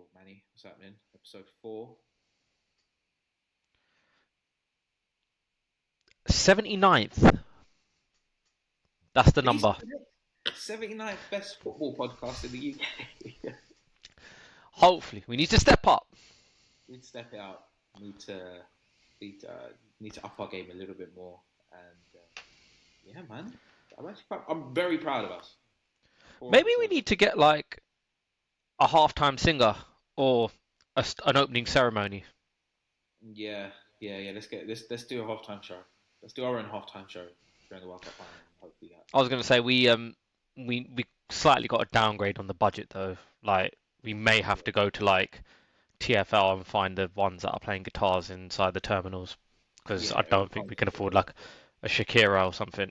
Yo, Manny, what's happening? Episode 4. 79th. That's the number. 79th best football podcast in the UK. Hopefully, we need to step up. Need to step it out. Need to need, need to up our game a little bit more. And yeah, man, I'm very proud of us. Four Maybe we episodes. need to get like a halftime singer or an opening ceremony. Yeah, yeah. Let's do a halftime show. Let's do our own halftime show during the World Cup final. Hopefully that. I was gonna say we slightly got a downgrade on the budget though. Like we may have Yeah, to go to like TFL and find the ones that are playing guitars inside the terminals because I yeah. We don't think can't we can afford afford like a Shakira or something.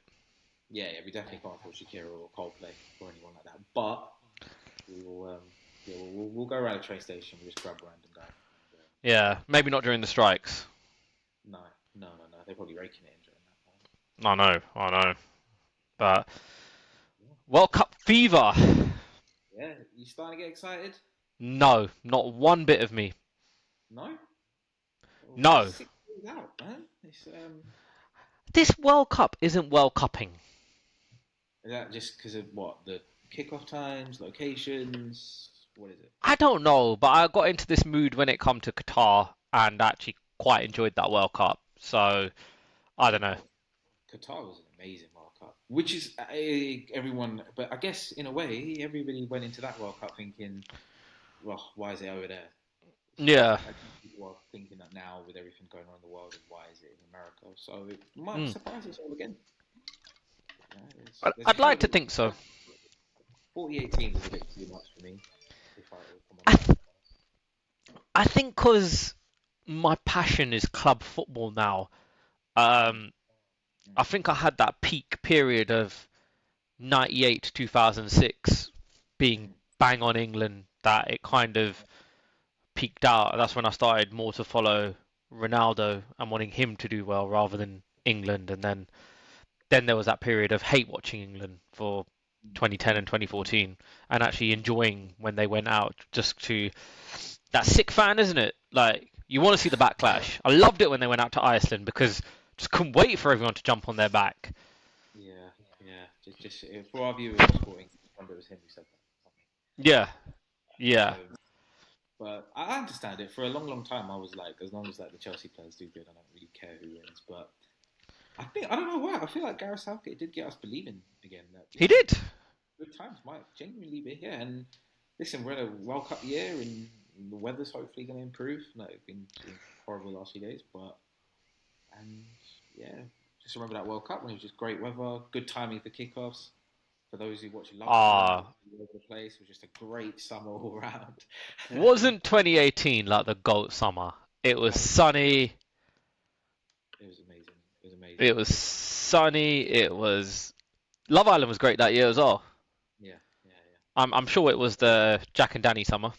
Yeah, we definitely can't afford Shakira or Coldplay or anyone like that. But we will, yeah, we'll go around the train station. We'll just grab a random guy. And, Yeah, maybe not during the strikes. no, no. They're probably raking it in during I know, but that time. World Cup fever. Yeah, yeah. You starting to get excited? No, not one bit of me. No. Well, we're No. 6 years out, man. This World Cup isn't World Cupping. Is that just because of what the kickoff times, locations? What is it? I don't know, but I got into this mood when it come to Qatar and actually quite enjoyed that World Cup. So I don't know. Well, Qatar was an amazing World Cup, which is everyone. But I guess in a way, everybody went into that World Cup thinking, well, why is it over there? Yeah. I think people are thinking that now with everything going on in the world, and why is it in America? So it might Mm. surprise us all again. There's a I'd hell like of a to think so. 48 teams is a bit too much for me. If I'm I honest. th- I think because my passion is club football now. Mm, Um, mm, I think I had that peak period of 98 to 2006 being mm, bang on England that it kind of peaked out. That's when I started more to follow Ronaldo and wanting him to do well rather than England. And then there was that period of hate watching England for mm, 2010 and 2014 and actually enjoying when they went out just to that sick fan, isn't it? Like you want to see the backlash. I loved it when they went out to Iceland because just couldn't wait for everyone to jump on their back. yeah, yeah. Just for our viewers of sporting, remember it was him who said Yeah, yeah. that. But I understand it. For a long, long time, I was like, as long as like the Chelsea players do good, I don't really care who wins. But I don't know why. I feel like Gareth Southgate did get us believing again that He did. good times might genuinely be here. And listen, we're in a World Cup year, and the weather's hopefully going to improve. No, it's been horrible the last few days, but and yeah, just remember that World Cup when it was just great weather, good timing for kickoffs. For those who watch Love Island, Ah, all over the place, it was just a great summer all round. wasn't 2018 like the GOAT summer? It was Oh, sunny. it was amazing. It was amazing. It was sunny. It was Love Island was great that year as well. Yeah, yeah, yeah. I'm sure it was the Jack and Danny summer.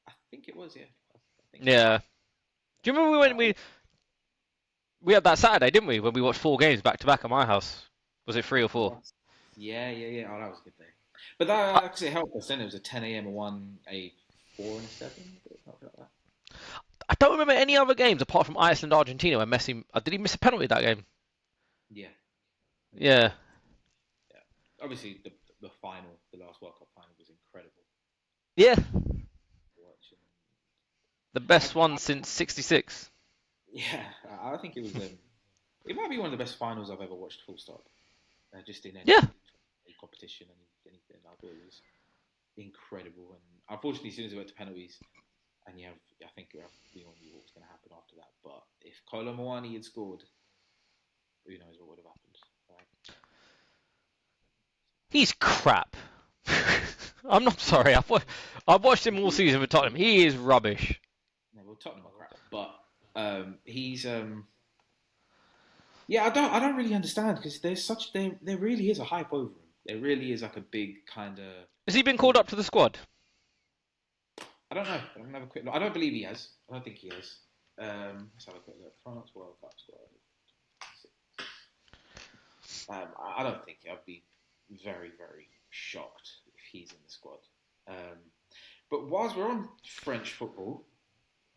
I think it was. Yeah, I think so. Yeah. Do you remember when we had that Saturday, didn't we? When we watched 4 games back to back at my house. Was it 3 or 4? Yes. Yeah, yeah, yeah. Oh, that was a good day. But that I, actually helped us. Then it was a 10 a.m. a one, a 4 and a 7. Something like that. I don't remember any other games apart from Iceland Argentina where Messi did he miss a penalty that game? Yeah, yeah, Yeah. yeah. Obviously, the final, the last World Cup final, was incredible Yeah. to watch. And The best I, one since '66. yeah, I think it was. It might be one of the best finals I've ever watched. Full stop. Just in Yeah. any competition, anything. I thought it was incredible. And unfortunately, as soon as it went to penalties, and I think we all knew what was going to happen after that. But if Kolo Muani had scored, who knows what would have happened? Right? He's crap. I'm not Yeah, sorry. I've watched him all season for Tottenham. He is rubbish. yeah, well, Tottenham are crap, but he's yeah. I don't really understand because there really is a hype over him. There really is like a big kind of. Has he been called up to the squad? I don't know. I'm gonna have a quick look. I don't believe he has. I don't think he has. Let's have a quick look. France World Cup squad. I don't think I'd be very, very shocked if he's in the squad. Um, But whilst we're on French football,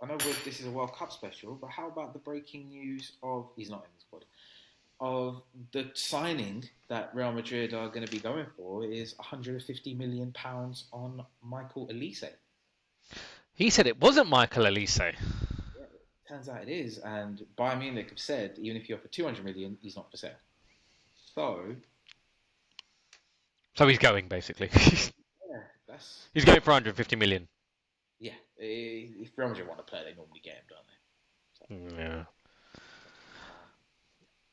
I know this is a World Cup special, but how about the breaking news of he's not in the squad of the signing that Real Madrid are going to be going for is 150 million pounds on Michael Elise. He said it wasn't Michael Elise. Yeah, turns out it is, and Bayern Munich have said even if you offer 200 million, he's not for sale. So So he's going, basically. yeah, that's He's going for 150 million. yeah. If Real Madrid want to play, they normally get him, don't they? So, Yeah.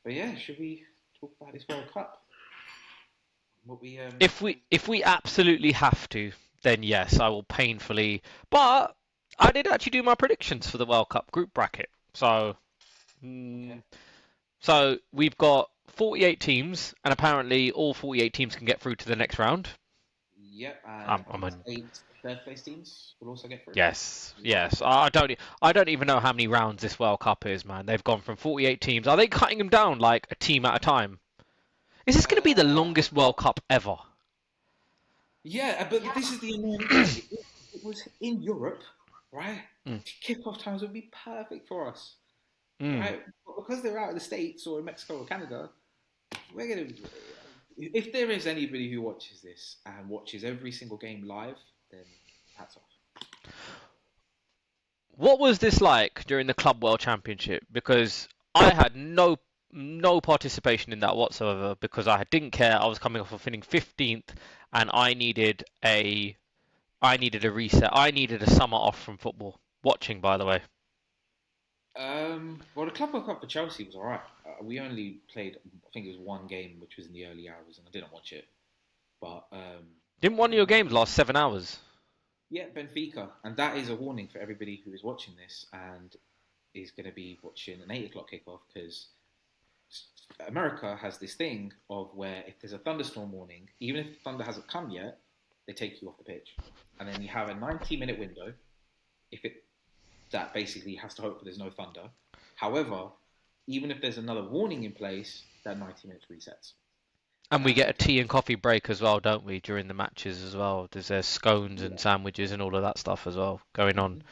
but yeah, should we talk about this World Cup? What we If we absolutely have to, then yes, I will painfully. But I did actually do my predictions for the World Cup group bracket. So, okay. so we've got 48 teams, and apparently all 48 teams can get through to the next round. Yep, and I I'm think it's in. 8 third place teams will also get through. Yes, yes. I don't even know how many rounds this World Cup is, man. They've gone from 48 teams. Are they cutting them down like a team at a time? Is this going to be the longest World Cup ever? Yeah, but this is the annoying thing. It was in Europe, right? Mm, Kickoff times would be perfect for us, mm. right? But because they're out of the States or in Mexico or Canada, we're gonna. If there is anybody who watches this and watches every single game live, then hats off. What was this like during the Club World Championship? Because I had no participation in that whatsoever because I didn't care. I was coming off of finishing 15th, and I needed a reset. I needed a summer off from football. Watching, by the way. Well, the Club World Cup for Chelsea was alright. We only played, I think it was one game, which was in the early hours, and I didn't watch it. But Didn't one of your games last 7 hours? yeah, Benfica, and that is a warning for everybody who is watching this and is going to be watching an 8 o'clock kickoff because America has this thing of where if there's a thunderstorm warning, even if the thunder hasn't come yet, they take you off the pitch, and then you have a 90-minute window. If it that basically has to hope that there's no thunder. However, even if there's another warning in place, that 90 minutes resets. And we get a And tea and coffee break as well, don't we, during the matches as well? There's scones and yeah, sandwiches and all of that stuff as well going on.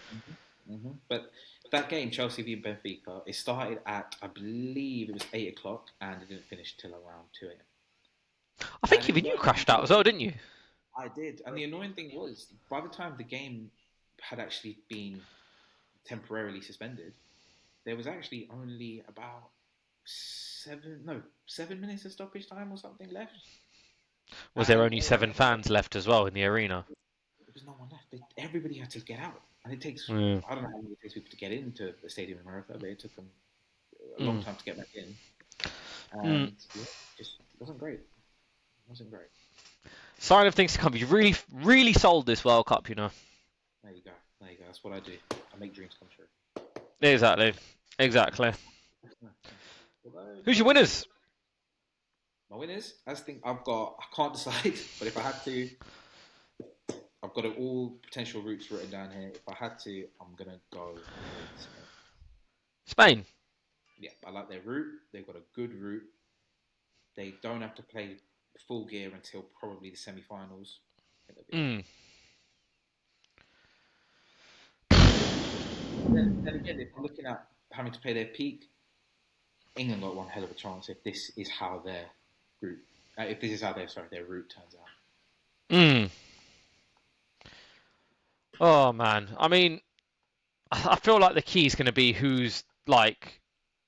but that game, Chelsea v Benfica, it started at I believe it was 8 o'clock and it didn't finish till around 2 a.m. I think And even you crashed out as well, didn't you? I did, and the annoying thing was by the time the game had actually been temporarily suspended, there was actually only about 7 minutes of stoppage time or something left, Was there and only 7 fans left as well in the arena? there was no one left. Everybody had to get out, and it takes Mm. I don't know how long it takes people to get into the stadium in America, but it took them a long Mm. time to get back in, Mm. and yeah, just wasn't great. It wasn't great. Sign of things to come. You really, really sold this World Cup, you know. There you go. There you go. That's what I do. I make dreams come true. Exactly. Exactly. Who's your winners? My winners, I think I can't decide, but if I had to, I've got all potential routes written down here. If I had to, I'm gonna go with Spain. Spain. Yeah, I like their route. They've got a good route. They don't have to play full gear until probably the semi-finals. I think they'll be okay. Mm. Then again, if I'm looking at having to play their peak, England got one hell of a chance if this is how their group, if this is how their route turns out. Mm. Oh man. I mean, I feel like the key is going to be who's like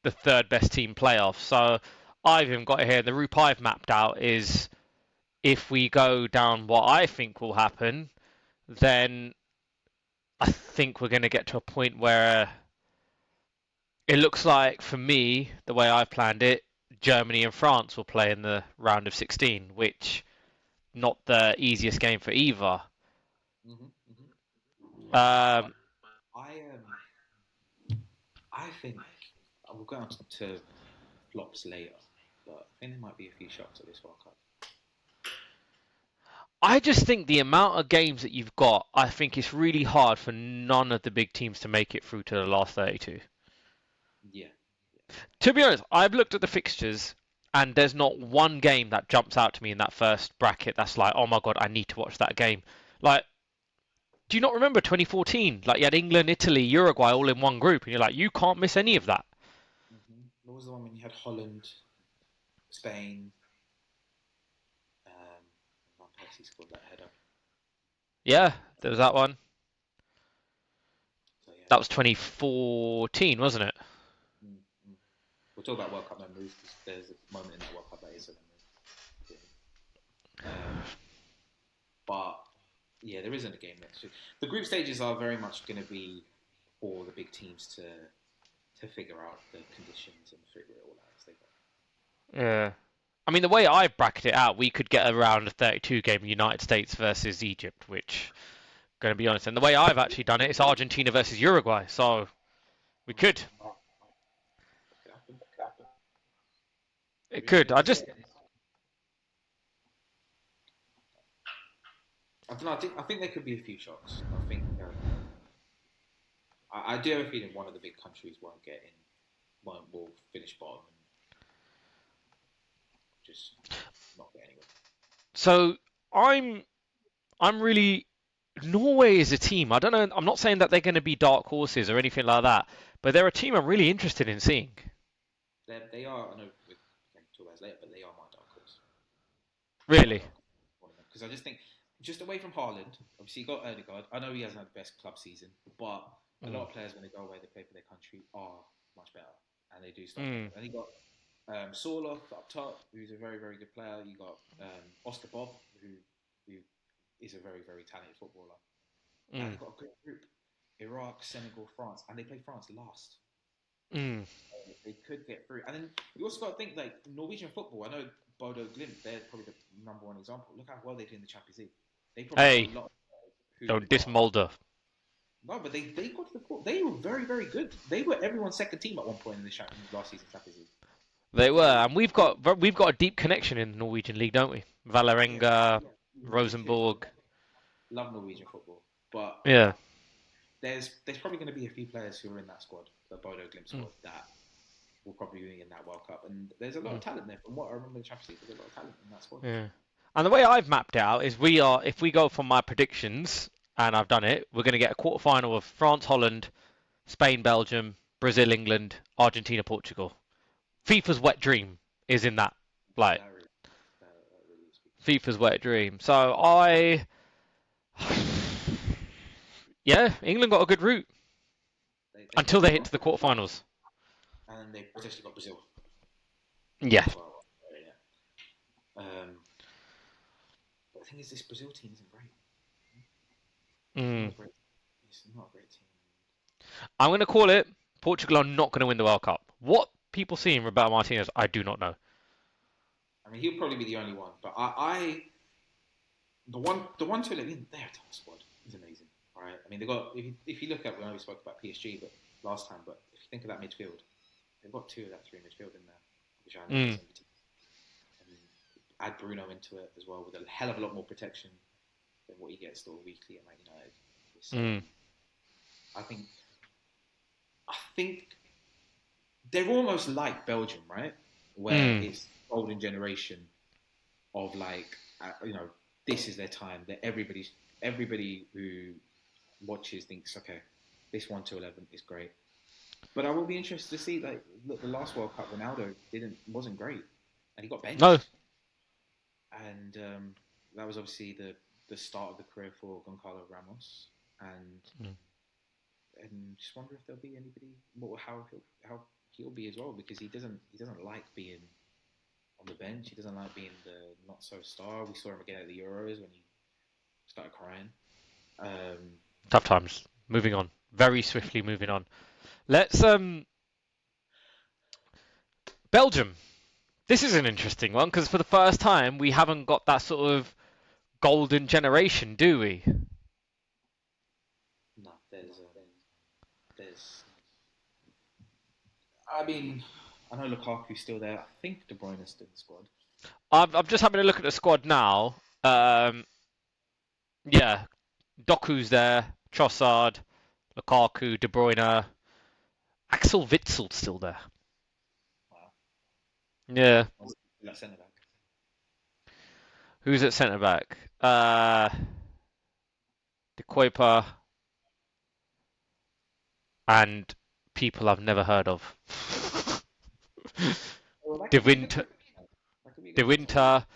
the third best team playoff. So I've even got it here. The route I've mapped out is if we go down what I think will happen, then I think we're going to get to a point where it looks like, for me, the way I've planned it, Germany and France will play in the round of 16, which not the easiest game for either. But Um, I think we'll go on to flops later, but I think there might be a few shocks at this World Cup. I just think the amount of games that you've got, I think it's really hard for none of the big teams to make it through to the last 32. Yeah, To be honest, I've looked at the fixtures and there's not one game that jumps out to me in that first bracket that's like, oh my god, I need to watch that game. Like, Do you not remember 2014? Like you had England, Italy, Uruguay all in one group, and you're like, you can't miss any of that. What was the one when you had Holland, Spain, um, Van Persie scored that header. Yeah, there was that one. So yeah, That was 2014, wasn't it? mm, mm. We'll talk about World Cup memories because there's a moment in that World Cup that is a memory. But yeah, there isn't a game next year. The group stages are very much going to be for the big teams to figure out the conditions and figure it all out as they go. Yeah. I mean, the way I bracket it out, we could get around a 32 game United States versus Egypt, which, going to be honest, and the way I've actually done it, it's Argentina versus Uruguay, so we could. Could happen. It Really could. good to see. I don't know. I think there could be a few shocks. I think I do have a feeling one of the big countries won't get in, won't will finish bottom and just not get anywhere. So I'm I'm really Norway is a team. I don't know. I'm not saying that they're going to be dark horses or anything like that, but they're a team I'm really interested in seeing. They are. I know we can talk about this later, but they are my dark horse. They're my Really. dark horse because I just think just away from Haaland, obviously you got Odegaard. I know he hasn't had the best club season, but a lot Mm. of players when they go away, they play for their country are much better and they do stuff Mm. better. And you got Sorloth up top, who's a very very good player. You got Oscar Bob, who is a very very talented footballer, and Mm. they've got a good group. Iraq, Senegal, France, and they play France last. Mm. They could get through. And then you also got to think like Norwegian football. I know Bodo Glimt, they're probably the number one example. Look how well they did in the Champions League. They probably have a Hey, lot who don't diss are. Mulder. No, but they got to the court. They were very, very good. They were everyone's second team at one point in the last season Champions League. They were, They, and we've got a deep connection in the Norwegian league, don't we? yeah, Valerenga, really good. Rosenborg. Love Norwegian football, but Yeah. there's probably going to be a few players who are in that squad, the Bodo Glimt Mm. squad, that will probably be in that World Cup. And there's a lot of Mm. talent there. From what I remember in the Champions League, there's a lot of talent in that squad. Yeah. And the way I've mapped it out is if we go from my predictions, and I've done it, we're going to get a quarter final of France, Holland, Spain, Belgium, Brazil, England, Argentina, Portugal. FIFA's wet dream is in that, like, That really, that really is big. FIFA's wet dream. So yeah, England got a good route They until got they hit to the France, quarterfinals. and they potentially got Brazil Yeah. as well. Yeah. But the thing is, this Brazil team isn't great. It's not Mm. a great. It's not a great team. I'm going to call it. Portugal are not going to win the World Cup. What people see in Roberto Martinez, I do not know. I mean, he'll probably be the only one. But the one to let in their top squad is amazing. Right? I mean, they got if you look at when we spoke about PSG, but last time, but if you think of that midfield, they've got two of that three midfield in there, which I know Mm. is and add Bruno into it as well with a hell of a lot more protection than what he gets still weekly at Man United. It's, Mm. I think I think they're almost like Belgium, right? Where Mm. it's golden generation of like this is their time. That everybody who watches thinks okay, this 1 to 11 is great. But I will be interested to see like look the last World Cup Ronaldo wasn't great and he got No. benched and that was obviously the start of the career for Goncalo Ramos and Mm. just wonder if there'll be anybody how he'll be as well because he doesn't like being on the bench. He doesn't like being the not so star. We saw him again at the Euros when he started crying. Um, Tough times. Moving on. Very swiftly moving on. Let's Belgium. This is an interesting one because for the first time we haven't got that sort of golden generation, do we? no, there's. I mean, I know Lukaku's still there. I think De Bruyne's still in the squad. I'm just having a look at the squad now. Yeah, Doku's there, Trossard, Lukaku, De Bruyne, Axel Witzel's still there. Wow, Yeah, that centre back. who's at centre back? De Kuiper, and people I've never heard of. Well, that De could be a good Winter, transfer. That could be a De good transfer. Winter.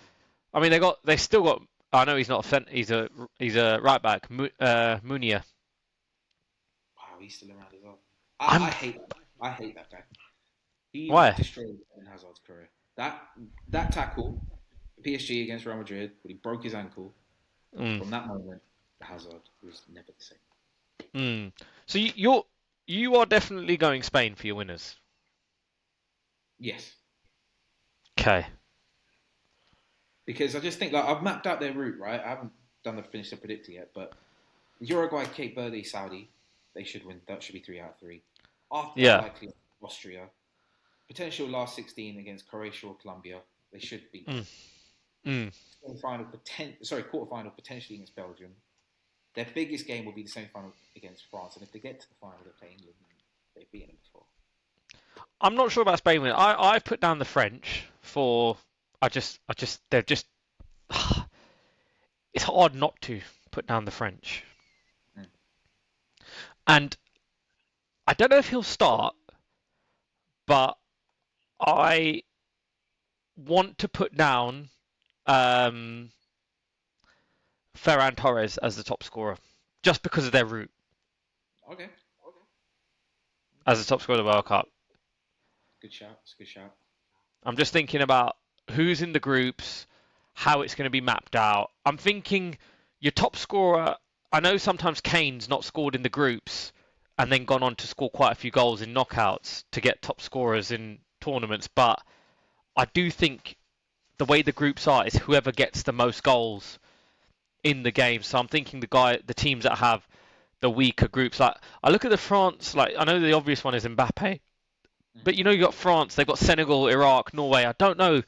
I mean, they still got. I know he's not a he's a right back. Munir. Wow, he's still around as well. I'm I hate that. I hate that guy. He why? destroyed Eden Hazard's career. That tackle, PSG against Real Madrid, when he broke his ankle. Mm, From that moment, Hazard was never the same. mm. So you are definitely going Spain for your winners. Yes, Okay. because I just think like I've mapped out their route. Right, I haven't done the finish the predictor yet, but Uruguay, Cape Verde, Saudi, they should win. That should be 3 out of 3. After that, Yeah. likely Austria. Potential last 16 against Croatia or Colombia. They should beat them. Mm, mm. Quarterfinal potentially against Belgium. Their biggest game will be the semi-final against France, and if they get to the final, they play England. They've beaten them before. I'm not sure about Spain winning. I put down the French for. They're just. It's hard not to put down the French, Mm. and I don't know if he'll start, but I want to put down um, Ferran Torres as the top scorer, just because of their route Okay, as the top scorer of the World Cup. good shout. It's a good shout. I'm just thinking about who's in the groups, how it's going to be mapped out. I'm thinking your top scorer. I know sometimes Kane's not scored in the groups and then gone on to score quite a few goals in knockouts to get top scorers in tournaments, but I do think the way the groups are is whoever gets the most goals in the game. So I'm thinking the teams that have the weaker groups. Like I look at the France. Like I know the obvious one is Mbappe, but Mm-hmm. you got France. They've got Senegal, Iraq, Norway. I don't know.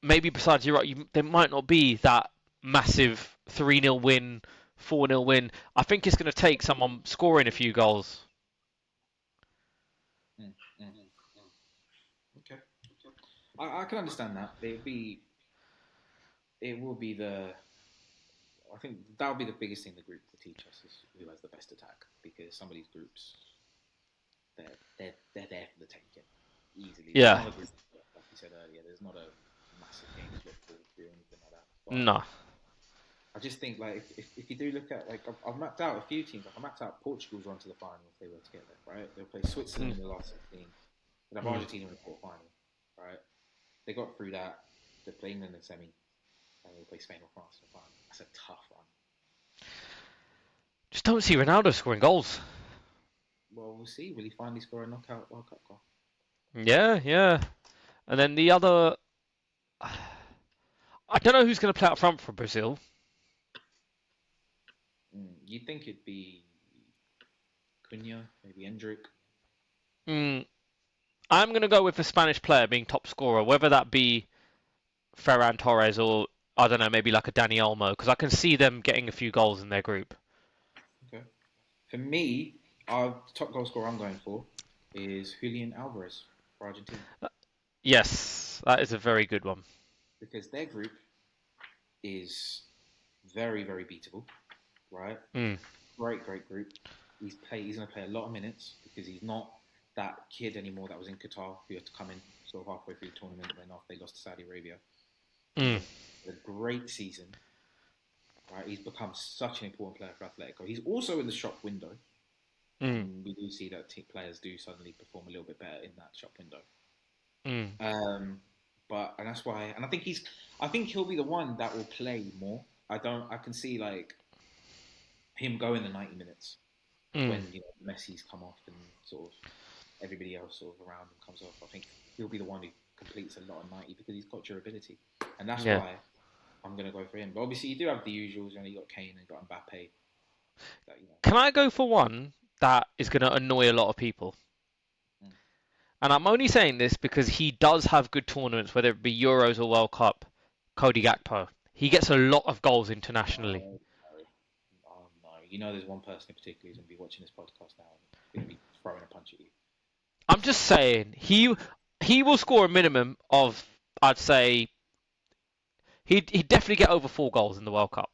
Maybe besides Iraq, there might not be that massive 3-0 win, 4-0 win. I think it's going to take someone scoring a few goals. Mm-hmm. Okay, I can understand that. It will be the. I think that will be the biggest thing the group will teach us is who has the best attack because some of these groups they're there for the taking easily. There's Yeah, not a group like you said earlier. There's not a massive game to look forward to or anything like that. But no, I just think like if you do look at like I've mapped out a few teams. Like I mapped out Portugal's run to the final if they were to get there. Right, they'll play Switzerland mm, in the last 16. They'll have mm. Argentina in the quarterfinal. Right, they got through that. They play England in the semi, and they'll play Spain or France in the final. That's a tough run. Just don't see Ronaldo scoring goals. Well, we'll see. Will he finally score a knockout World Cup goal? Yeah, yeah. And then the other, I don't know who's going to play up front for Brazil. You'd think it'd be Cunha, maybe Hendrick. Mm, I'm going to go with the Spanish player being top scorer, whether that be Ferran Torres or I don't know, maybe like a Dani Olmo, because I can see them getting a few goals in their group. Okay. For me, our top goal scorer I'm going for is Julian Alvarez for Argentina Yes, that is a very good one. because their group is very, very beatable. Right? Mm, Great group. He's going to play a lot of minutes because he's not that kid anymore that was in Qatar who had to come in sort of halfway through the tournament and then after they lost to Saudi Arabia. He's mm, had a great season. Right? He's become such an important player for Atletico. He's also in the shop window. mm, And we do see that players do suddenly perform a little bit better in that shop window. mm. And that's why, and I think he'll be the one that will play more. I can see like him go in the 90 minutes Mm. when Messi's come off and sort of everybody else sort of around him comes off. I think he'll be the one who completes a lot of 90 because he's got durability, and that's Yeah. why I'm going to go for him. But obviously, you do have the usuals. You got Kane and you got Mbappe. That, Can I go for one that is going to annoy a lot of people? Mm. And I'm only saying this because he does have good tournaments, whether it be Euros or World Cup. Cody Gakpo. He gets a lot of goals internationally. Oh, no. Oh, no. There's one person in particular who's going to be watching this podcast now and going to be throwing a punch at you. I'm just saying he will score a minimum of, I'd say, he'd definitely get over 4 goals in the World Cup.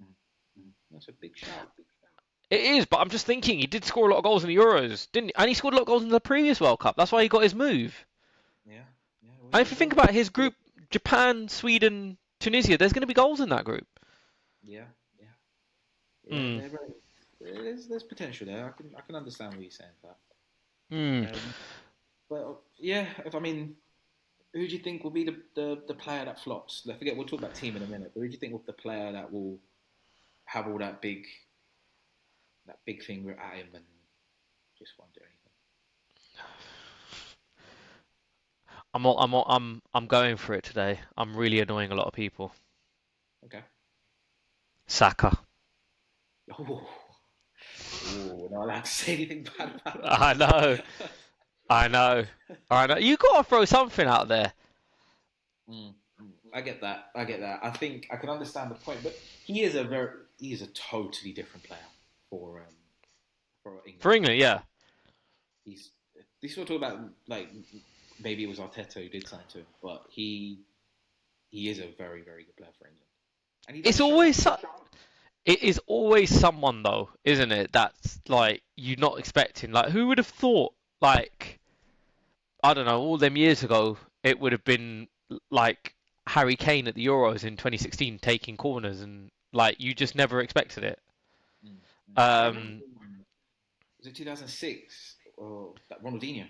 Mm. That's a big shout. It is, but I'm just thinking he did score a lot of goals in the Euros, didn't he? And he scored a lot of goals in the previous World Cup. That's why he got his move. Yeah, yeah. Well, And if you think about his group, Japan, Sweden, Tunisia, there's going to be goals in that group. yeah, yeah, yeah. Hmm. There's potential there. I can understand what you're saying with Hmm. that. But yeah, if I mean, who do you think will be the player that flops? Let's forget. We'll talk about team in a minute. But who do you think will be the player that will have all that big finger at him and just won't do anything? I'm going for it today. I'm really annoying a lot of people. Okay. Saka. Oh, oh, not allowed to say anything bad about him. I know. I know. I know. You got to throw something out there. I get that. I get that. I think I can understand the point, but he is a totally different player for um, for For England. England, yeah. He's this sort of talk about like maybe it was Arteta who did sign to him, but he is a very very good player for England, and he does It's show always up. it is always someone though, isn't it? That's like you're not expecting. Like who would have thought? Like I don't know. All them years ago, it would have been like Harry Kane at the Euros in 2016 taking corners, and like you just never expected it. Mm, I remember. Um. Was it 2006 or that Ronaldinho where he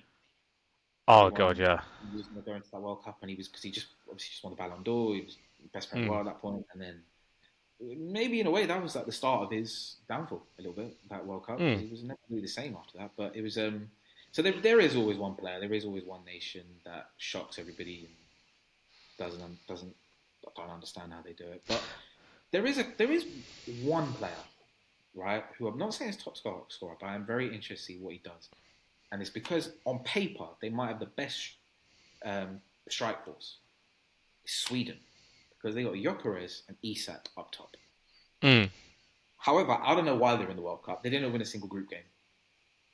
Oh God, won? yeah. He was going to go into that World Cup, and he was because he just obviously just won the Ballon d'Or. He was the best player in the Mm. world at that point, and then maybe in a way that was like the start of his downfall a little bit, that World Cup, because Mm. he was never really the same after that. But it was so there is always one player, there is always one nation that shocks everybody and doesn't I don't understand how they do it. But there is one player, right, who I'm not saying is top scorer, but I'm very interested to see what he does. And it's because on paper they might have the best strike force. It's Sweden, because they got Gyökeres and Isak up top. Mm. However, I don't know why they're in the World Cup. They didn't win a single group game,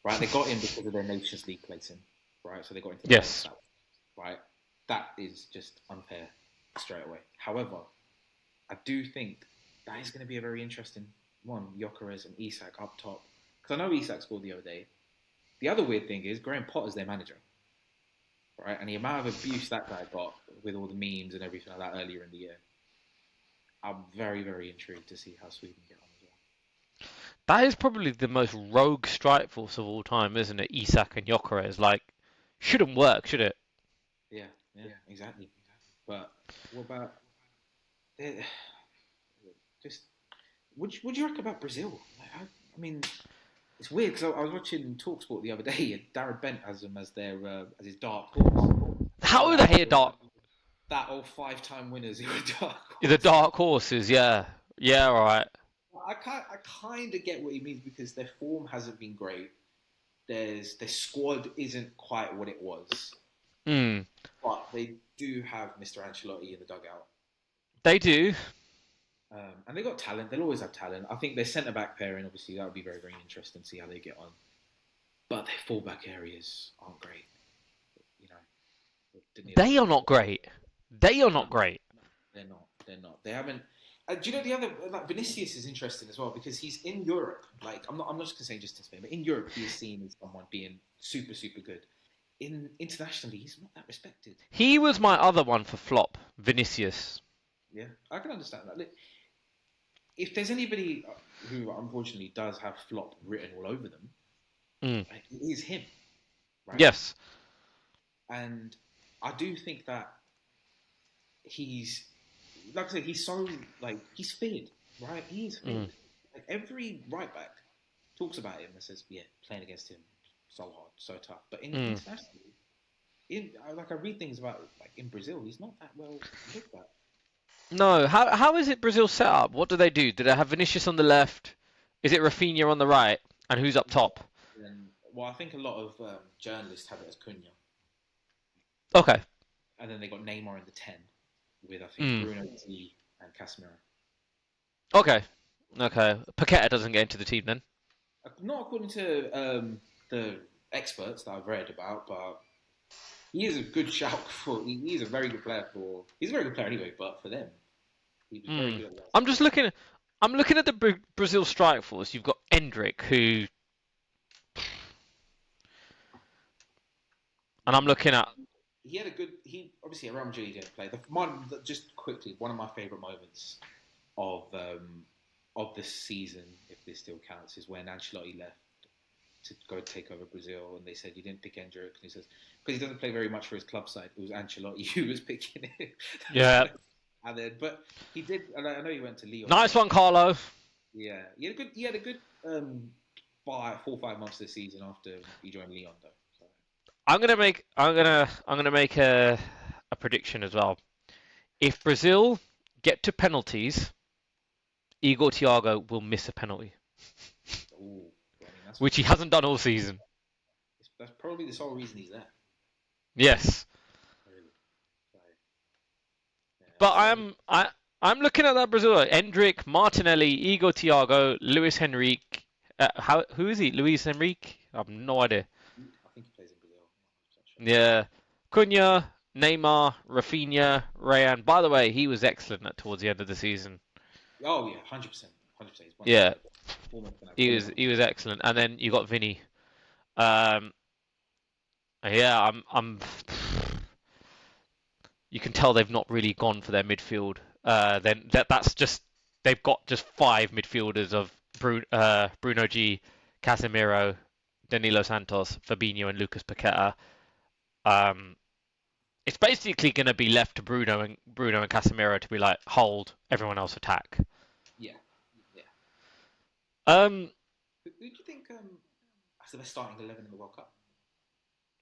right? They got in because of their Nations League placing, right? So they got into the playoffs Yes. that way, right? That is just unfair straight away. However, I do think that is going to be a very interesting one. Gyökeres and Isak up top, because I know Isak scored the other day. The other weird thing is Graham Potter's their manager, right? And the amount of abuse that guy got with all the memes and everything like that earlier in the year, I'm very, very intrigued to see how Sweden get on as well. That is probably the most rogue strike force of all time, isn't it? Isak and Gyökeres. Like, shouldn't work, should it? Yeah, yeah, exactly. But what about eh, just what do you reckon about Brazil? Like, I mean, it's weird because I was watching Talksport the other day, and Darren Bent has them as their as his dark horse. How But are they a actually, dark? that old five-time winners who are dark The horse. dark horses, yeah. Yeah, right. I kind of get what he means because their form hasn't been great. Their squad isn't quite what it was, Mm. but they do have Mr. Ancelotti in the dugout. They do. And they got talent. They'll always have talent. I think their centre back pairing, obviously, that would be very, very interesting to see how they get on. But their fullback areas aren't great. You know, with They Danilo are and not great. They are no, not great. they're not. They're not. They haven't. Do you know the other like Vinicius is interesting as well because he's in Europe. Like I'm not just gonna say just in Spain, but in Europe he is seen as someone being super super good. In internationally, he's not that respected. He was my other one for flop, Vinicius. Yeah, I can understand that. If there's anybody who unfortunately does have flop written all over them, Mm. it is him, right? Yes. And I do think that he's, like I said, he's so like he's feared, right? He's Mm. feared. Like every right back talks about him and says, "Yeah, playing against him so hard, so tough." But Mm. internationally, like I read things about like in Brazil, he's not that well looked at. No. How is it Brazil set up? What do they do? Do they have Vinicius on the left? Is it Rafinha on the right? And who's up Yeah. top? And well, I think a lot of journalists have it as Cunha, Okay. and then they got Neymar in the 10 with I think Mm. Bruno T and Casemiro. Okay. Okay. Paqueta doesn't get into the team then. Not according to the experts that I've read about, but he is a good shout for. He's a very good player for. He's a very good player anyway, but for them, he was very Mm. good at last I'm season. just looking. I'm looking at the Brazil strike force. You've got Endrick, who, and I'm He looking at. he had a good. He obviously at Real Madrid he didn't play. Just quickly, one of my favourite moments of the season, if this still counts, is when Ancelotti left to go take over Brazil, and they said you didn't pick Endrick, and he says because he doesn't play very much for his club side. It was Ancelotti who was picking him, Yeah, and then but he did. And I know he went to Lyon, nice but one, Carlo. yeah, he had a good 4 or 5 months this season after he joined Lyon, though. So. I'm gonna make a prediction as well. If Brazil get to penalties, Igor Thiago will miss a penalty, Ooh, I mean which he hasn't done all season. that's probably the sole reason he's there. Yes, Really. So, yeah, but it's I'm looking at that Brazil. Endrick, Martinelli, Igor Thiago, Luis Henrique. Who is he? Luis Henrique? I have no idea. I think he plays in Brazil. I'm not sure. Yeah, Cunha, Neymar, Rafinha, Rayan. By the way, he was excellent towards the end of the season. Oh yeah, 100%, 100%. He's one of my Yeah, favourites. Bournemouth can have he him. was he was excellent. And then you got Vinny. Um, yeah, I'm. You can tell they've not really gone for their midfield. Then that's just they've got just five midfielders of Bruno G, Casemiro, Danilo Santos, Fabinho, and Lucas Paqueta. Um, it's basically going to be left to Bruno and Casemiro to be like hold, everyone else attack. Yeah, yeah. Um, Who do you think has the best starting 11 in the World Cup?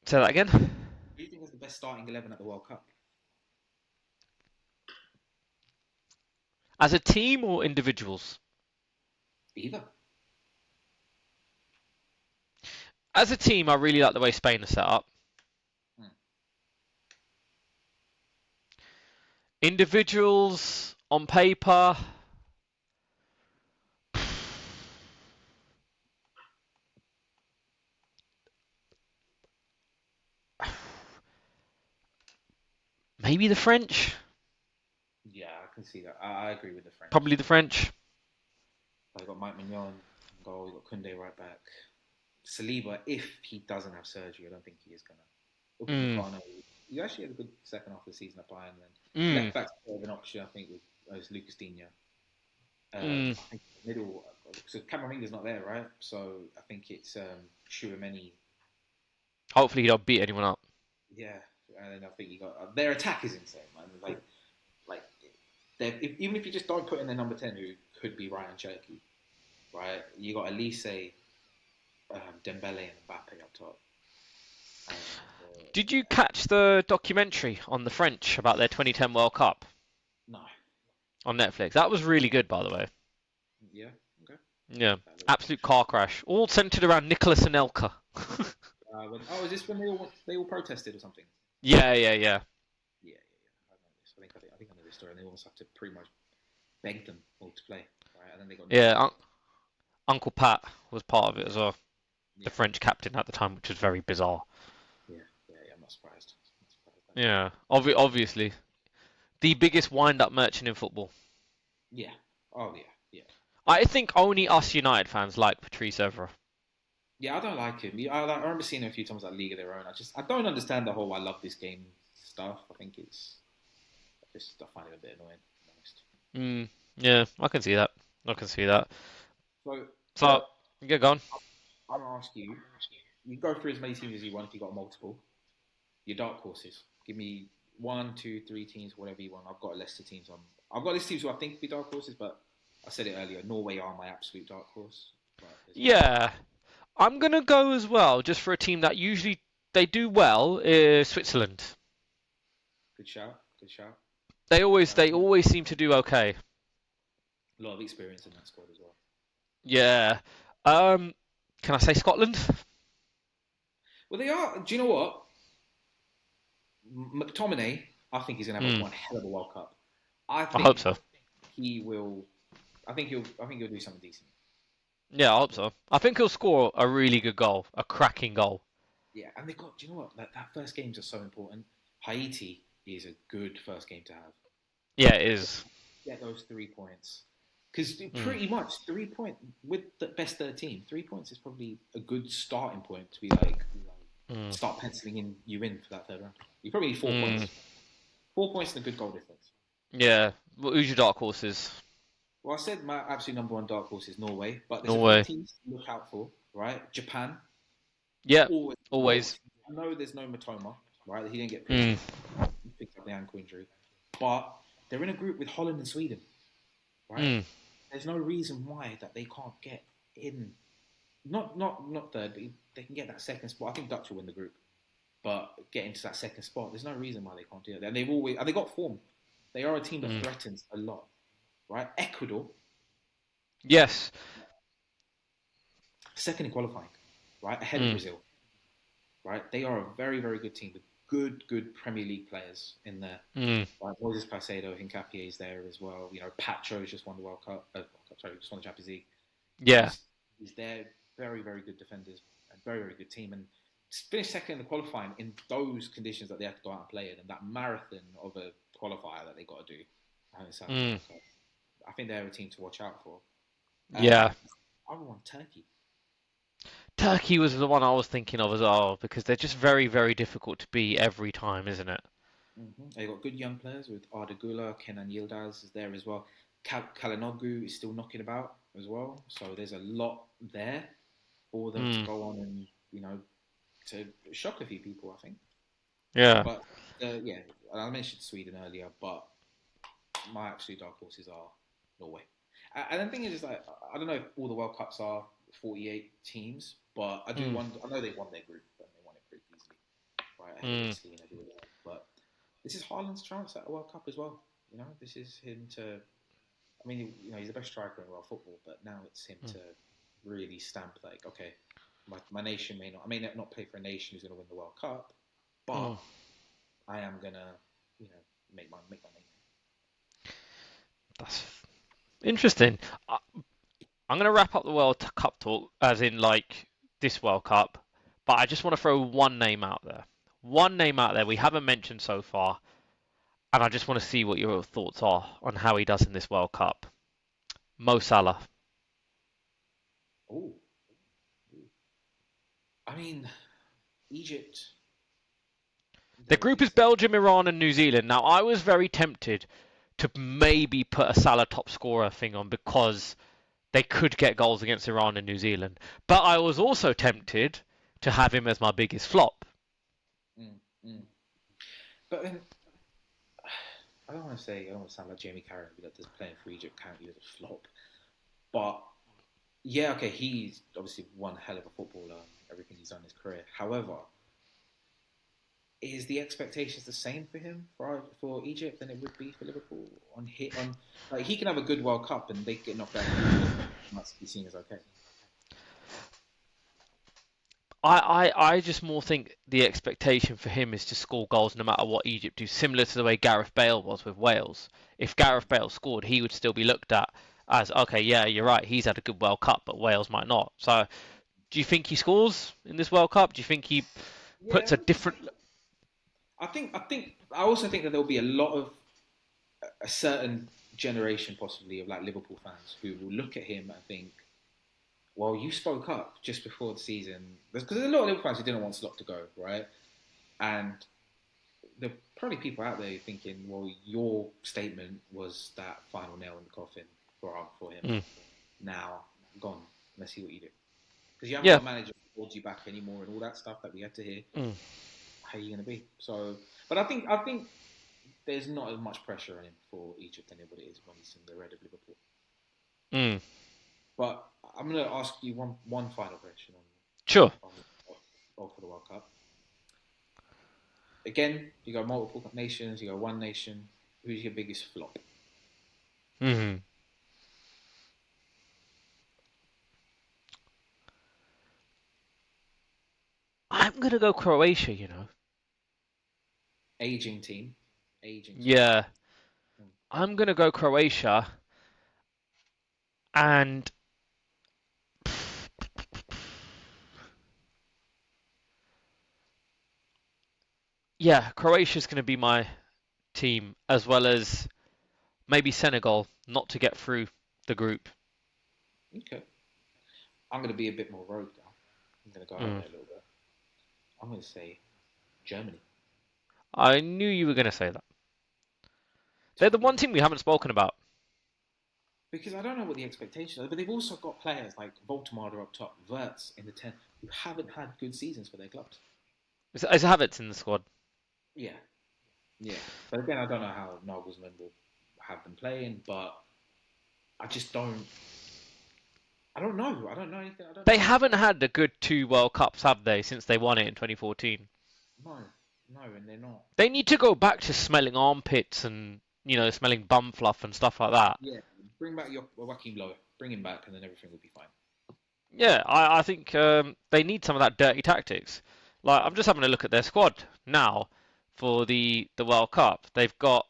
Say that again. Who do you think has the best starting 11 at the World Cup? As a team or individuals? Either. As a team, I really like the way Spain are set up. Hmm. Individuals on paper, maybe the French. Yeah, I can see that. I agree with the Probably French. the French. They've got Mike Mignon in goal. You've got Koundé right back. Saliba, if he doesn't have surgery, I don't think he is gonna. Mm, Upamecano, he actually had a good second half of the season at Bayern. Then mm, left back's a bit of an option, I think, with Lucas Digne. mm. I think middle. So Camavinga's not there, right? So I think it's Chouameni. Hopefully he don't beat anyone up. Yeah, and then I think you got their attack is insane, man. Like even if you just don't put in their number 10, who could be Ryan Cherky, right? You got Elise, Dembele, and Mbappe up top. And, Did you catch the documentary on the French about their 2010 World Cup no, on Netflix? That was really good, by the way. yeah, okay. Yeah, That looks absolute car crash, all centered around Nicholas Anelka. is this when they all protested or something? Yeah, yeah, yeah. Yeah, yeah, yeah. I know this. I think I know this story. And they almost have to pretty much beg them all to play, right? And then they got knocked Yeah, out. Uncle Pat was part of it as well. The Yeah, French captain at the time, which was very bizarre. yeah, yeah, yeah. I'm not surprised. I'm not surprised at all. Yeah, obviously the biggest wind-up merchant in football. Yeah. Oh yeah, yeah. I think only us United fans like Patrice Evra. Yeah, I don't like him. I remember seeing him a few times at League of Their Own. I don't understand the whole "I love this game" stuff. I think I find it a bit annoying. To be honest. Mm, yeah, I can see that. I can see that. So So, get on. I'm gonna ask you. You go through as many teams as you want if you got multiple. Your dark horses. Give me 1, 2, 3 teams, whatever you want. I've got a list of teams on. I've got a list of teams who I think would be dark horses, but I said it earlier. Norway are my absolute dark horse. But Yeah, I'm gonna go as well, just for a team that usually they do well. Switzerland. good shout. Good shout. They always seem to do okay. A lot of experience in that squad as well. Yeah. Um, can I say Scotland? Well, they are. Do you know what? McTominay, I think he's going to have Hmm. one hell of a World Cup. I I hope think so. he will. I think he'll do something decent. Yeah, I hope so. I think he'll score a really good goal, a cracking goal. Yeah, and they got. Do you know what? That first games are so important. Haiti is a good first game to have. Yeah, it is. Get those 3 points. Because Mm, pretty much 3 point with the best third team, 3 points is probably a good starting point to be like mm, start penciling you in for that third round. You probably need 4 points. mm. 4 points and a good goal difference. Yeah. Who's your dark horses? Well, I said my absolute number one dark horse is Norway, but there's a few Norway. teams to look out for, right? Japan, Yeah. always dark Always. horse. I know there's no Matoma, right? He didn't get picked. Mm, He picked up the ankle injury, but they're in a group with Holland and Sweden, right? mm, There's no reason why that they can't get in. Not third, but they can get that second spot. I think Dutch will win the group, but get into that second spot. There's no reason why they can't do that. And they got form. They are a team that mm. threatens a lot, right? Ecuador, Yes. second in qualifying, right? Ahead of Mm, Brazil, right? They are a very, very good team with good Premier League players in there. mm. Right? Moises Caicedo, Hincapié is there as well. You know, Patro's just won the World Cup. Sorry, just won the Champions League. Yeah. He's there. Very, very good defenders. A very, very good team. And finish second in the qualifying in those conditions that they have to go out and play in, and that marathon of a qualifier that they got to do. Mm, I think they're a team to watch out for. yeah. Other one, Turkey. Turkey was the one I was thinking of as well because they're just very, very difficult to beat every time, isn't it? They got good young players with Arda Güler, Kenan Yildiz is there as well. Kalanogu is still knocking about as well. So there's a lot there for them to Mm, go on and to shock a few people, I think. yeah. But yeah, I mentioned Sweden earlier, but my absolute dark horses are Norway. And the thing is, like, I don't know if all the World Cups are 48 teams, but I do Mm, wonder. I know they won their group and they won it pretty easily, right ahead of mm. Italy and everyone. But this is Haaland's chance at a World Cup as well. You know, this is him to. I mean, he's the best striker in world football, but now it's him Mm, to really stamp like, okay, my nation I may not play for a nation who's going to win the World Cup, mm. but I am gonna, make my name. That's interesting. I, I'm going to wrap up the World Cup talk, as in like this World Cup, but I just want to throw one name out there. One name out there we haven't mentioned so far, and I just want to see what your thoughts are on how he does in this World Cup. Mo Salah. Oh, I mean, Egypt. The They're a group is decent. Belgium, Iran, and New Zealand. Now, I was very tempted to maybe put a Salah top scorer thing on because they could get goals against Iran and New Zealand. But I was also tempted to have him as my biggest flop. Mm, mm. But then I don't want to sound like Jamie Carragher that does playing for Egypt currently as a flop. But yeah, okay, he's obviously one hell of a footballer. Everything he's done in his career. However, is the expectations the same for him for Egypt than it would be for Liverpool on like he can have a good World Cup and they get knocked out in the group stage. Must be seen as okay. I just more think the expectation for him is to score goals no matter what Egypt do, similar to the way Gareth Bale was with Wales. If Gareth Bale scored, he would still be looked at as, okay, yeah, you're right, he's had a good World Cup, but Wales might not. So, do you think he scores in this World Cup? Do you think he puts Yeah, a different. I also think that there will be a lot of a certain generation possibly of like Liverpool fans who will look at him and think, well, you spoke up just before the season because there's a lot of Liverpool fans who didn't want Slot to go, right? And there are probably people out there thinking, well, your statement was that final nail in the coffin for him. Mm, Now gone. Let's see what you do because you haven't yeah. got a manager who holds you back anymore and all that stuff that we had to hear. Mm, How are you going to be? So, but I think there's not as much pressure on him for Egypt than what it is when he's in the red of Liverpool. mm. But I'm going to ask you one final question Sure. for the World Cup. Again, you got multiple nations, you got one nation. Who's your biggest flop? Mm. I'm going to go Croatia. Aging team, aging squad. Yeah. I'm going to go Croatia. And yeah, Croatia's going to be my team, as well as maybe Senegal, not to get through. the group. Okay. I'm going to be a bit more rogue now. I'm going to go out Mm. there a little bit. I'm going to say Germany. I knew you were going to say that. They're the one Totally. team we haven't spoken about. Because I don't know what the expectations are, but they've also got players like Voltemade up top, Wirtz in the 10, who haven't had good seasons for their clubs. Is Havertz in the squad? Yeah, yeah. But again, I don't know how Nagelsmann will have them playing, but I just don't. I don't know. I don't know anything. I don't They know much haven't about. had the good two World Cups, have they, since they won it in 2014? No, no, and they're not. They need to go back to smelling armpits and smelling bum fluff and stuff like that. Yeah, bring back your Joachim Low. Bring him back, and then everything will be fine. Yeah, I think they need some of that dirty tactics. Like I'm just having a look at their squad now for the World Cup. They've got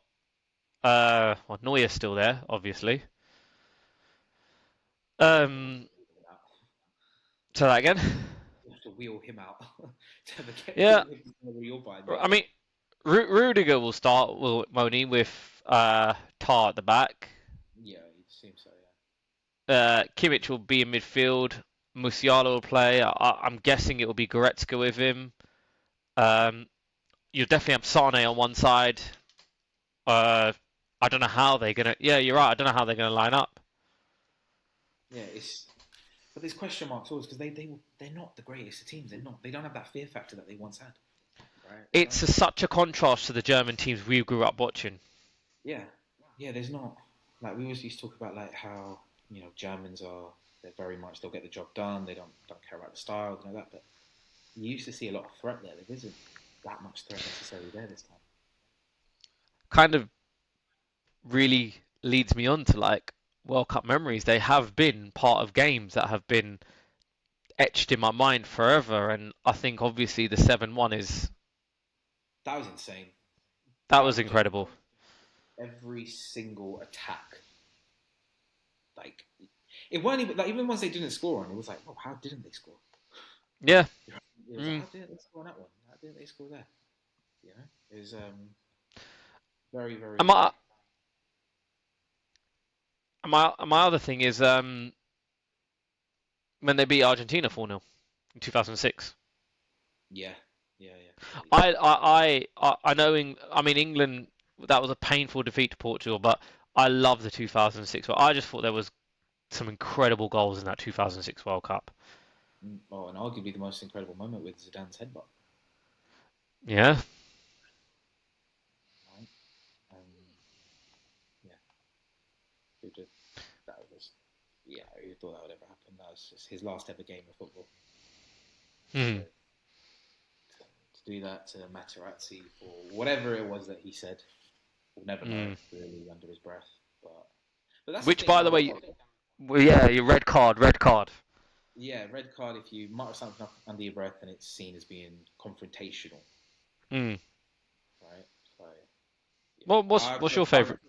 well, Neuer's still there, obviously. Yeah, you have to Um, wheel him out. say that again. You have to wheel him out to ever get Yeah, where you're buying I Neuer. mean Rudiger will start will Moni with Tar at the back. Yeah, it seems so. Yeah. Kimmich will be in midfield. Musiala will play. I'm guessing it will be Goretzka with him. Um, you'll definitely have Sane on one side. Uh, I don't know how they're gonna. Yeah, you're right. I don't know how they're gonna line up. Yeah, it's but there's question marks always because they're not the greatest of teams. They're not. They don't have that fear factor that they once had. Right? They don't. Such a contrast to the German teams we grew up watching. Yeah, yeah. There's not like we always used to talk about like how Germans are. They're very much they'll get the job done. They don't care about the style, that. But you used to see a lot of threat there. There isn't that much threat necessarily there this time. Kind of really leads me on to like World Cup memories. They have been part of games that have been etched in my mind forever, and I think obviously the 7-1 is That was insane. that That was was just incredible. every single attack. Like it weren't even like even once they didn't score on, it was like, oh, how didn't they score? Yeah. It was like, Mm. how didn't they score on that one? How didn't they score there? It was very And very. my other thing is when they beat Argentina 4-0 in 2006. Yeah, yeah, yeah. I know I mean England, that was a painful defeat to Portugal, but I love the 2006. But I just thought there was some incredible goals in that 2006 World Cup. Oh, and arguably the most incredible moment with Zidane's headbutt. Yeah. Right? Yeah, who did that was yeah, who thought that would ever happen? That was just his last ever game of football. To, Mm. to do that to Materazzi for whatever it was that he said, we'll never know Mm. really under his breath. But that's the Which, thing by now. the Like, way, well, yeah, your red card. yeah, red card if you mutter something up under your breath and it's seen as being confrontational, Mm. right? So yeah, Well, I've what's your got current. favourite?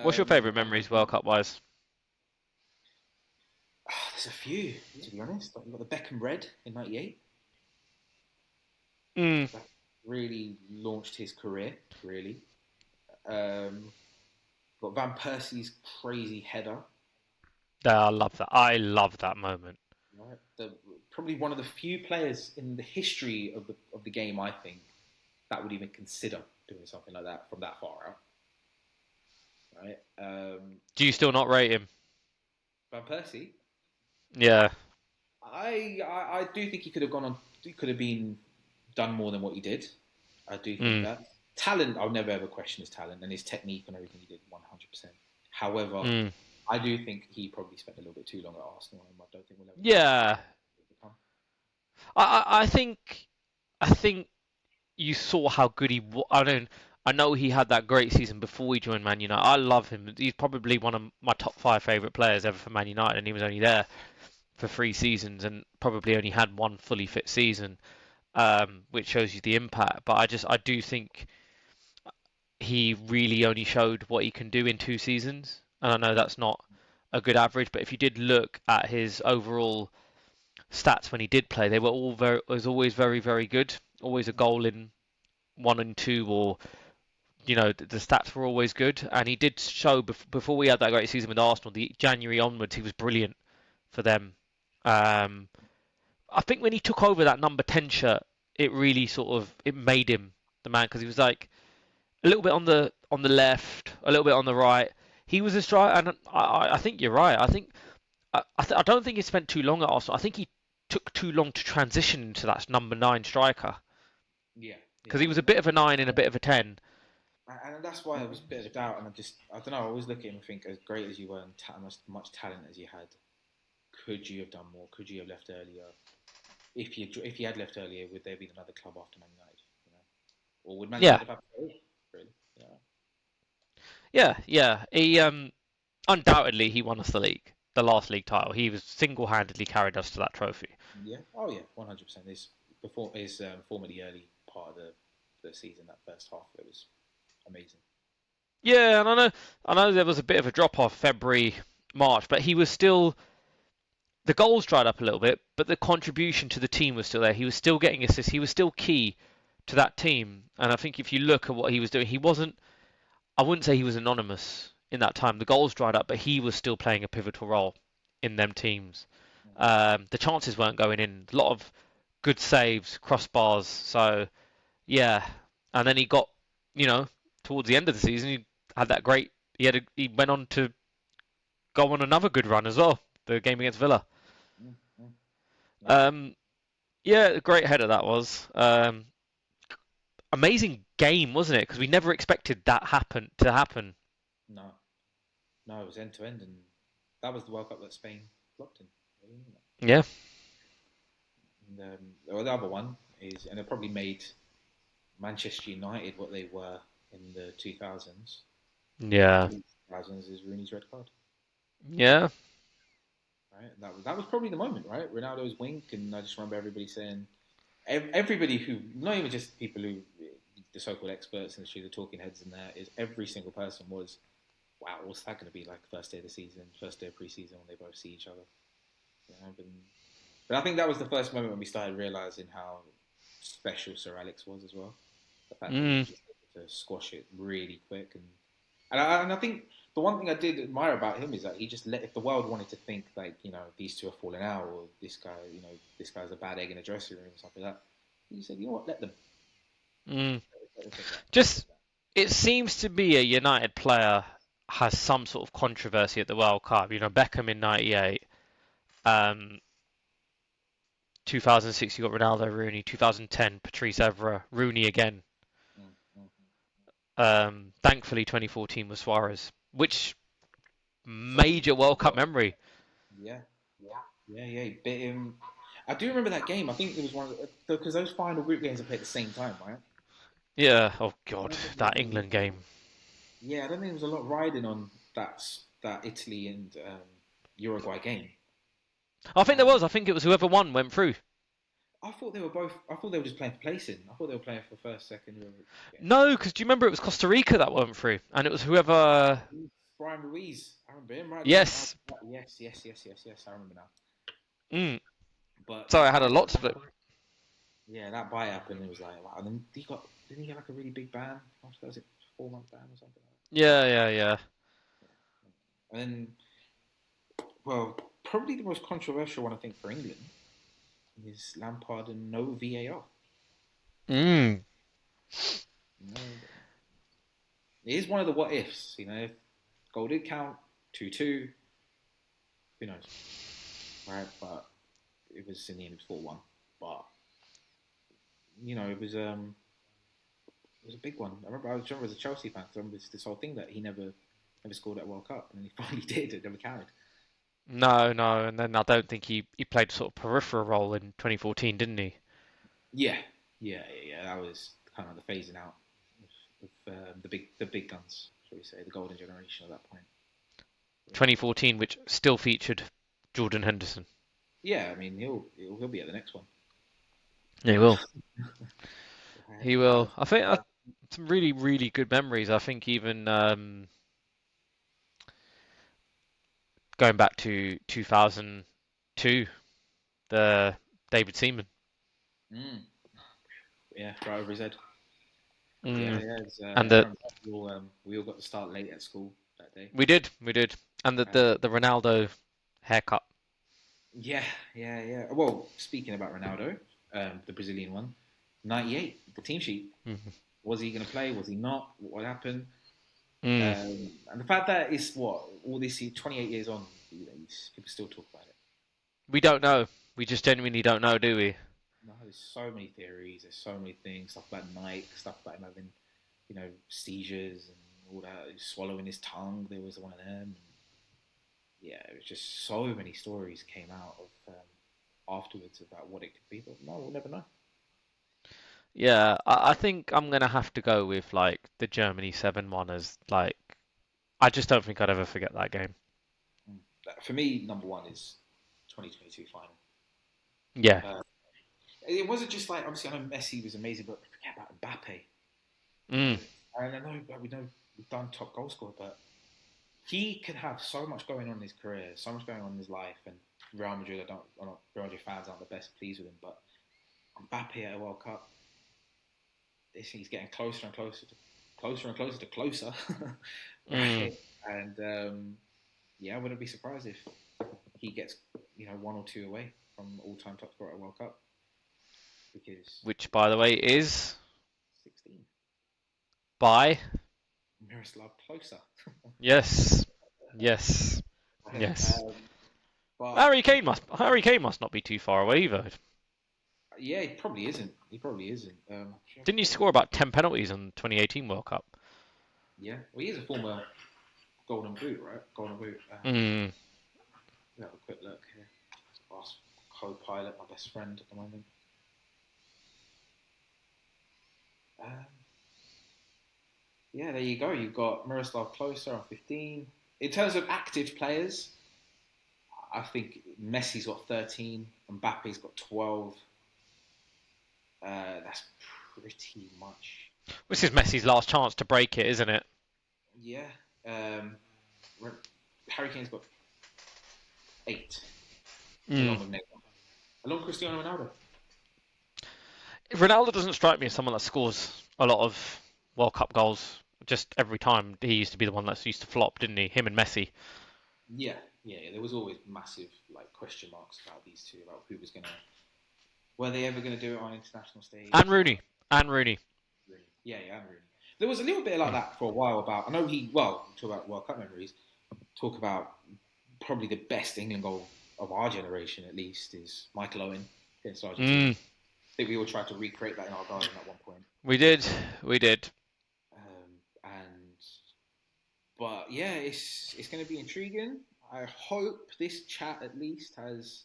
What's your favourite memories World Cup wise? There's a few to be honest. Like, you've got the Beckham Red in '98. Mm. That really launched his career. Really, um, got Van Persie's crazy header. Yeah, I love that. I love that moment. Right, probably one of the few players in the history of the game, I think, that would even consider doing something like that from that far out. Right, Do you still not rate him? Van Persie. Yeah. I do think he could have gone on. He could have been done more than what he did. I do think Mm. that talent. I'll never ever question his talent and his technique and everything he did 100%. However, Mm. I do think he probably spent a little bit too long at Arsenal, and I don't think we'll ever get Yeah. become. I think you saw how good he was. I know he had that great season before he joined Man United. I love him. He's probably one of my top five favourite players ever for Man United, and he was only there for 3 seasons and probably only had one fully fit season, which shows you the impact. But I do think he really only showed what he can do in 2 seasons, and I know that's not a good average. But if you did look at his overall stats when he did play, they were all very was always very very good. Always a goal in one and two, or the stats were always good, and he did show before we had that great season with Arsenal. The January onwards, he was brilliant for them. Um, I think when he took over that number 10 shirt, it really sort of it made him the man because he was like a little bit on the left, a little bit on the right. He was a striker, and I think you're right. I don't think he spent too long at Arsenal. I think he took too long to transition into that number 9 striker Yeah, because yeah. he was a bit of a 9 and a bit of a 10. And that's why it was a bit of a doubt. And I don't know. I always look at him and think, as great as you were and much talent as you had, could you have done more? Could you have left earlier? If you had left earlier, would there have been another club after Man United? Or would Man Yeah, United have had to stay? Really? Yeah. yeah. He undoubtedly he won us the league, the last league title. He was single-handedly carried us to that trophy. Yeah. Oh yeah. 100%. His formerly early part of the season, that first half, it was amazing. Yeah, and I know there was a bit of a drop off February, March, but he was still the goals dried up a little bit, but the contribution to the team was still there. He was still getting assists. He was still key to that team. And I think if you look at what he was doing, he wasn't. I wouldn't say he was anonymous in that time. The goals dried up, but he was still playing a pivotal role in them teams. The chances weren't going in. A lot of good saves, crossbars. So yeah, and then he got, you know, towards the end of the season, he had that great. He went on to go on another good run as well. The game against Villa. Mm-hmm. Yeah. Um, yeah, great header that was. Amazing game, wasn't it? Because we never expected that to happen. No. No, it was end to end, and that was the World Cup that Spain flopped in. Yeah, And the other one is, and it probably made Manchester United what they were in the 2000s. yeah, 2000s is Rooney's red card, yeah. right? That was probably the moment, right? Ronaldo's wink, and I just remember everybody saying, everybody who, not even just people who, the so-called experts in the street, the talking heads in there, is every single person was, wow, what's that going to be like first day of the season, first day of pre-season when they both see each other? You know, but I think that was the first moment when we started realizing how special Sir Alex was as well. The fact that he Mm. was just able to squash it really quick, and I think the one thing I did admire about him is that he just let, if the world wanted to think like, these two are falling out, or this guy, this guy's a bad egg in a dressing room or something like that, he said, you know what, let them. Mm. Let them take that. Let them Just take that. it seems to be a United player has some sort of controversy at the World Cup. You know, Beckham in '98, 2006 you got Ronaldo, Rooney, 2010 Patrice Evra, Rooney again. Mm, mm, Thankfully 2014 was Suarez, which Suarez major as World Cup well. memory. Yeah, yeah. He bit him. I do remember that game. I think it was one of because those final group games are played at the same time, right? Yeah. Oh I God, don't think there that was a England game. Yeah, I don't think there was a lot riding on that Italy and Uruguay game. I think there Um, was. I think it was whoever won went through. I thought they were both. I thought they were just playing for placing. I thought they were playing for first, second. Yeah. No, because do you remember it was Costa Rica that went through, and it was whoever. Brian Ruiz. I remember him right there. Yes. Yes. I remember now. Mm. But So I had a that, lot to it. yeah, that buy up, and it was like, wow. And then didn't he get like a really big ban? After was it 4 month ban or something like Yeah, yeah, yeah. that? And then, well, probably the most controversial one I think for England is Lampard and no VAR. Mm. You know, it is one of the what ifs. If goal did count 2-2, who knows, right? But it was in the end it was 4-1. But it was a big one. I remember as a Chelsea fan, because I remember this whole thing that he never scored at World Cup, and then he finally did. It never counted. No, no, and then I don't think he played sort of peripheral role in 2014, didn't he? Yeah. That was kind of the phasing out of the big guns, shall we say, the golden generation at that point. Yeah, 2014, which still featured Jordan Henderson. yeah. I mean, he'll be at the next one. He But will. He that was will. I think some really, really good memories. I think even going back to 2002, the David Seaman. mm, yeah, right over his head. Yeah, Mm. yeah. And I the remember we all got to start late at school that day. we did, and the Um, the Ronaldo haircut. yeah, yeah, yeah. Well, speaking about Ronaldo, the Brazilian one, 98, the team sheet. Mm. Was he going to play? Was he not? What happened? Mm. And the fact that it's what all this 28 years on, people still talk about it. We don't know. We just genuinely don't know, do we? No, there's so many theories. There's so many things. Stuff about Nike. Stuff about him having, seizures and all that. Swallowing his tongue. There was one of them. Yeah, it was just so many stories came out of afterwards about what it could be. But no, we'll never know. Yeah, I think I'm gonna have to go with like the Germany 7-1 as like I just don't think I'd ever forget that game. Mm. For me, number one is 2022 final. Yeah. Uh, it wasn't just like obviously I know Messi was amazing, but forget about Mbappe. Mm. And I know we know we've done top goal scorer, but he can have so much going on in his career, so much going on in his life, and Real Madrid, Real Madrid fans aren't the best pleased with him, but Mbappe at a World Cup, he's getting closer and closer to closer, Mm. right? And yeah, I wouldn't be surprised if he gets one or two away from all-time top scorer at a World Cup because Which, by the way, is 16, by Miroslav closer. yes, yes, yes. um, but Harry Kane must not be too far away either. yeah, he probably isn't. He probably isn't. Didn't you score about 10 penalties in the 2018 World Cup? Yeah, well, he is a former Golden Boot, right? Golden Boot. Mm. Let have a quick look here. Ask co-pilot, my best friend at the moment. Um, yeah, there you go. You've got Miroslav Klose on 15. In terms of active players, I think Messi's got 13, Mbappe's got 12. That's pretty much. This is Messi's last chance to break it, isn't it? Yeah. Um, Harry Kane's got 8, Mm. along with Neymar. Along with Cristiano Ronaldo. Ronaldo doesn't strike me as someone that scores a lot of World Cup goals. Just every time he used to be the one that used to flop, didn't he? Him and Messi. Yeah, yeah, yeah. There was always massive question marks about these two, about who was gonna, were they ever gonna do it on international And stage? Rooney. And Rooney. Rooney. Yeah, yeah, and Rooney. There was a little bit like Mm. that for a while. About I know talk about World Cup memories. Talk about probably the best England goal of our generation, at least, is Michael Owen against Argentina. Mm. I think we all tried to recreate that in our garden at one point. We did. We did. And but yeah, it's going to be intriguing. I hope this chat at least has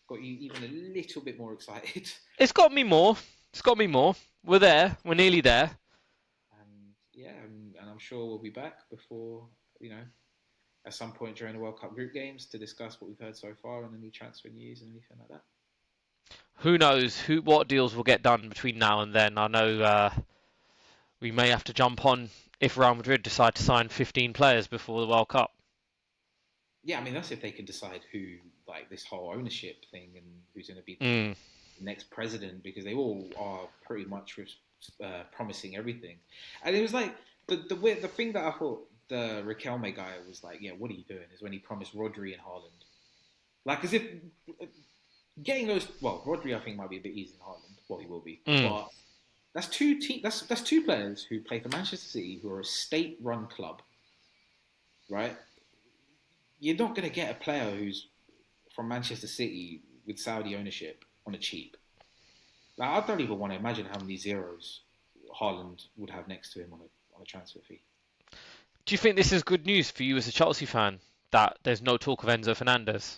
got you even a little bit more excited. It's got me more. It's got me more. We're there. We're nearly there. And yeah, and I'm sure we'll be back before at some point during the World Cup group games to discuss what we've heard so far and any transfer news and anything like that. Who knows what deals will get done between now and then? I know we may have to jump on if Real Madrid decide to sign 15 players before the World Cup. Yeah, I mean that's if they can decide who like this whole ownership thing and who's going to be Mm. the next president because they all are pretty much promising everything. And it was like the thing that I thought the Riquelme guy was like, yeah, what are you doing? Is when he promised Rodri and Haaland, like as if getting those. Well, Rodri I think might be a bit easy in Haaland. Well, he will be, Mm. but that's that's two players who play for Manchester City who are a state-run club, right? You're not going to get a player who's from Manchester City with Saudi ownership on a cheap. Like, I don't even want to imagine how many zeros Haaland would have next to him on a transfer fee. Do you think this is good news for you as a Chelsea fan that there's no talk of Enzo Fernandez?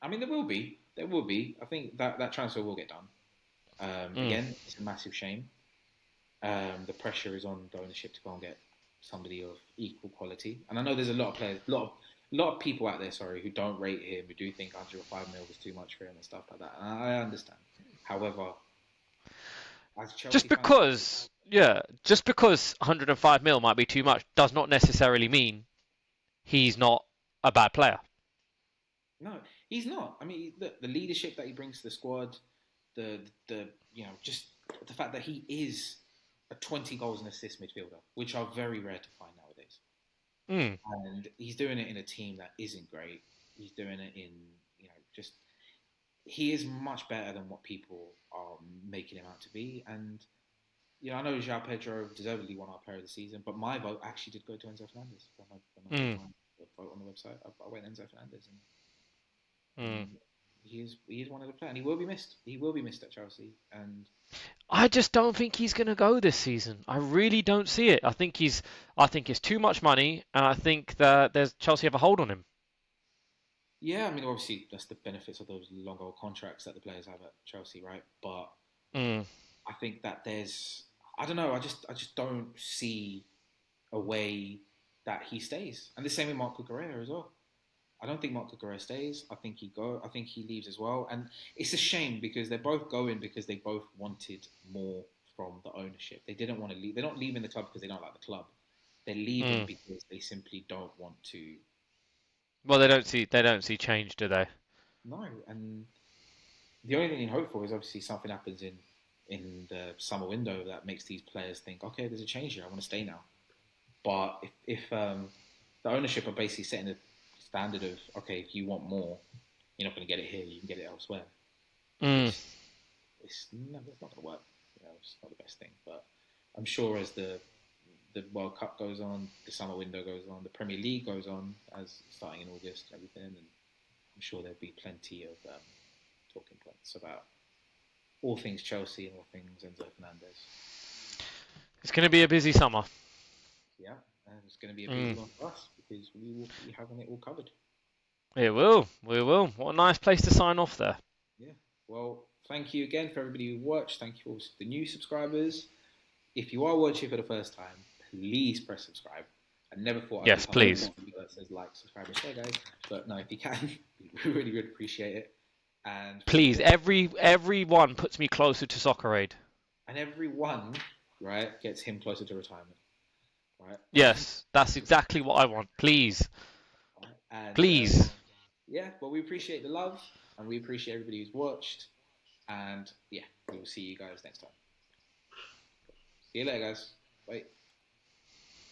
I mean, there will be. There will be. I think that transfer will get done. Mm. Again, it's a massive shame. The pressure is on the ownership to go and get somebody of equal quality. And I know there's a lot of players, a lot of people out there, sorry, who don't rate him, who do think 105 mil was too much for him and stuff like that. And I understand. However, as Just Chelsea fans, because, yeah, just because 105 mil might be too much does not necessarily mean he's not a bad player. no, he's not. I mean, the leadership that he brings to the squad, the just the fact that he is a 20 goals and assist midfielder, which are very rare to find nowadays. Mm. And he's doing it in a team that isn't great. He's doing it in, just he is much better than what people are making him out to be. And I know João Pedro deservedly won our player of the season, but my vote actually did go to Enzo Fernandez when I did Mm. my vote on the website. I went Enzo Fernandez, Mm. and he is one of the players, and he will be missed. He will be missed at Chelsea, and I just don't think he's going to go this season. I really don't see it. I think it's too much money, and I think that there's Chelsea have a hold on him. yeah, I mean, obviously that's the benefits of those long old contracts that the players have at Chelsea, right? But Mm. I think that I don't know, I just don't see a way that he stays, and the same with Marco Correa as well. I don't think Marco Correa stays. I think he leaves as well, and it's a shame because they're both going because they both wanted more from the ownership. They didn't want to leave. They're not leaving the club because they don't like the club. They're leaving Mm. because they simply don't want to. Well, Uh, they don't see change, do they? no, and the only thing you hope for is obviously something happens in the summer window that makes these players think, okay, there's a change here. I want to stay now. But if the ownership are basically setting a standard of, okay, if you want more, you're not going to get it here. You can get it elsewhere. Mm. It's it's not going to work. It's not the best thing. But I'm sure as the World Cup goes on, the summer window goes on, the Premier League goes on, as starting in August, everything, and I'm sure there'll be plenty of talking points about all things Chelsea and all things Enzo Fernandez. It's going to be a busy summer. Yeah, and it's going to be a busy Mm. one for us because we will be having it all covered. It will. We will. What a nice place to sign off there. Yeah. Well, thank you again for everybody who watched. Thank you for the new subscribers. If you are watching for the first time, please press subscribe. I never thought I'd Yes, become a please. YouTuber that says like, subscribe, and share, guys. But no, if you can, we really would appreciate it. And for Please. everybody, Everyone puts me closer to Soccer Aid. and everyone, right, gets him closer to retirement, right? Yes, that's exactly what I want. Please. And Please. yeah, well, we appreciate the love, and we appreciate everybody who's watched. And yeah, we will see you guys next time. See you later, guys. Bye.